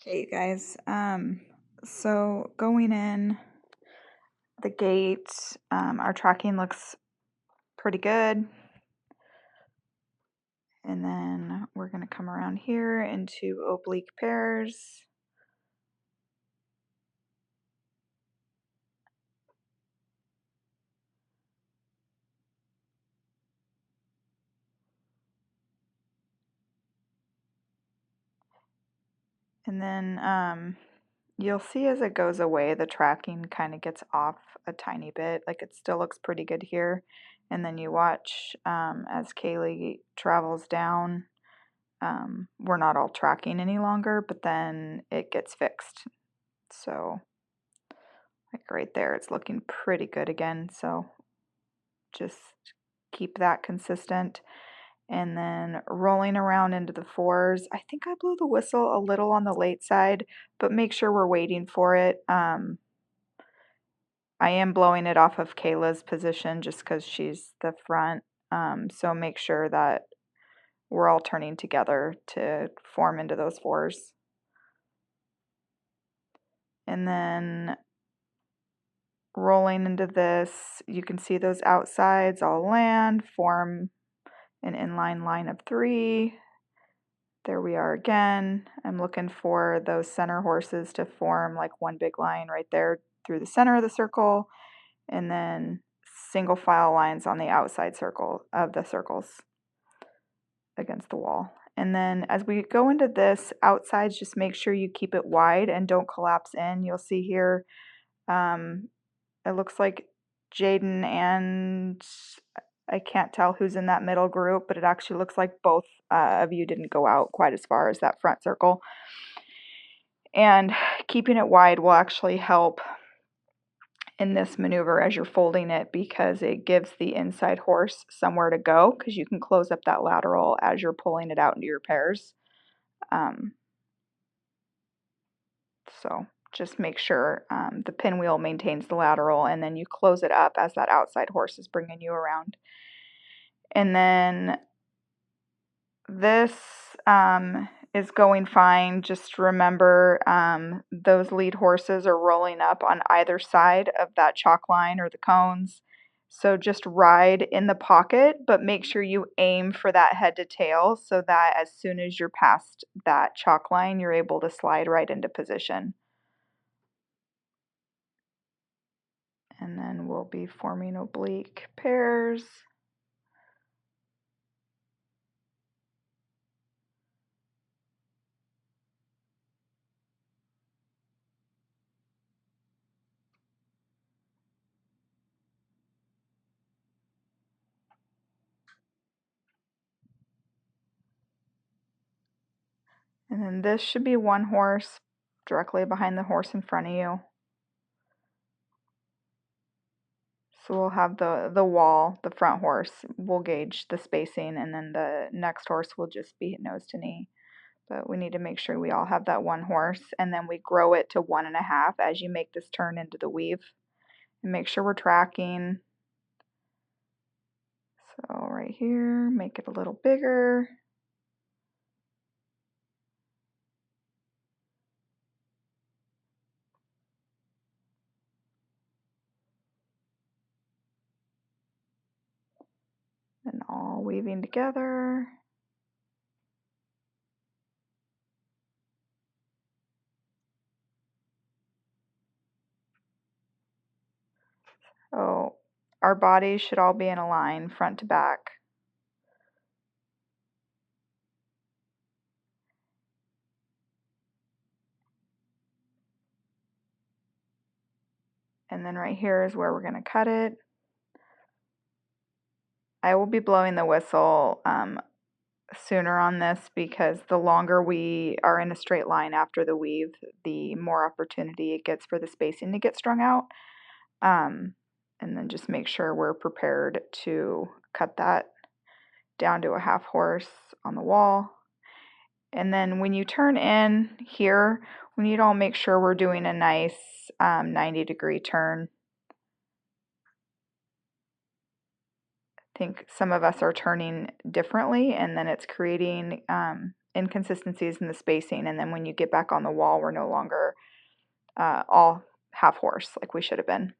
Okay, you guys. So going in the gate, our tracking looks pretty good. And then we're going to come around here into oblique pairs. And then you'll see as it goes away, the tracking kind of gets off a tiny bit. Like it still looks pretty good here. And then you watch as Kaylee travels down. We're not all tracking any longer, but then it gets fixed. So like right there, it's looking pretty good again. So just keep that consistent. And then rolling around into the fours. I think I blew the whistle a little on the late side, but make sure we're waiting for it. I am blowing it off of Kayla's position just because she's the front. So make sure that we're all turning together to form into those fours. And then rolling into this, you can see those outsides all land, form an inline line of 3. There we are again. I'm looking for those center horses to form like one big line right there through the center of the circle, and then single file lines on the outside circle of the circles against the wall. And then as we go into this, outsides, just make sure you keep it wide and don't collapse in. You'll see here, it looks like Jaden and I can't tell who's in that middle group, but it actually looks like both of you didn't go out quite as far as that front circle. And keeping it wide will actually help in this maneuver as you're folding it because it gives the inside horse somewhere to go because you can close up that lateral as you're pulling it out into your pairs. So just make sure the pinwheel maintains the lateral and then you close it up as that outside horse is bringing you around. And then this is going fine. Just remember those lead horses are rolling up on either side of that chalk line or the cones. So just ride in the pocket, but make sure you aim for that head to tail so that as soon as you're past that chalk line, you're able to slide right into position. And then we'll be forming oblique pairs. And then this should be one horse directly behind the horse in front of you. So we'll have the wall, the front horse, we'll gauge the spacing, and then the next horse will just be nose to knee. But we need to make sure we all have that one horse, and then we grow it to 1.5 as you make this turn into the weave. And make sure we're tracking. So right here, make it a little bigger. And all weaving together. Oh, our bodies should all be in a line, front to back. And then right here is where we're going to cut it. I will be blowing the whistle sooner on this because the longer we are in a straight line after the weave, the more opportunity it gets for the spacing to get strung out. And then just make sure we're prepared to cut that down to a half horse on the wall. And then when you turn in here, we need to all make sure we're doing a nice 90-degree turn. I think some of us are turning differently, and then it's creating inconsistencies in the spacing, and then when you get back on the wall, we're no longer all half horse like we should have been.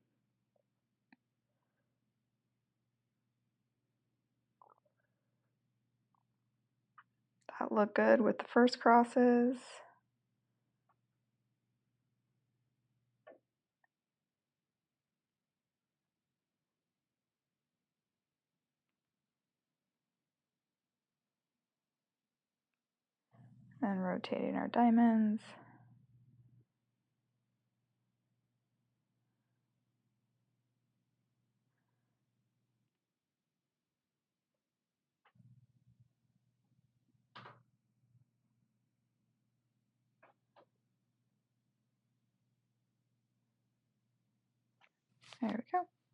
That looked good with the first crosses. And rotating our diamonds. There we go.